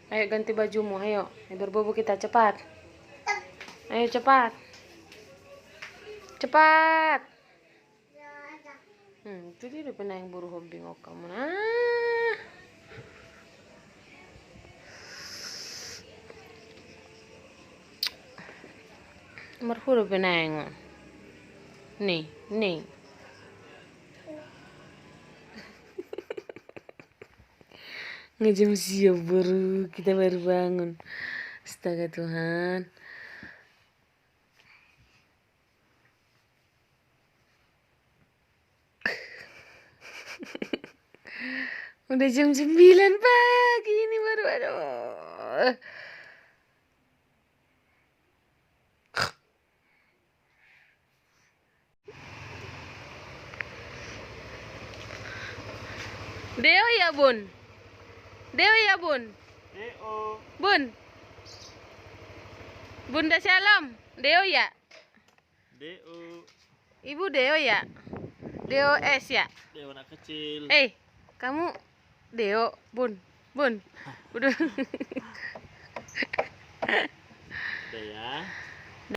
Ayo ganti bajumu, ayo. Berbobo kita cepat. Ayo cepat. Cepat. Itu dia udah pernah yang buru hobi ngok kamu. Nah. Marfu udah pernah yang. Nih. Ngejam siap baru, kita baru bangun. Astaga Tuhan. Udah jam 9 pagi ini baru, aduh. Deo ya bun? Deo ya bun? Deo. Bun? Bunda Shalom? Deo ya? Deo. Ibu Deo ya? Deo S ya? Deo anak kecil. Kamu Deo, bun? Udah. Udah ya.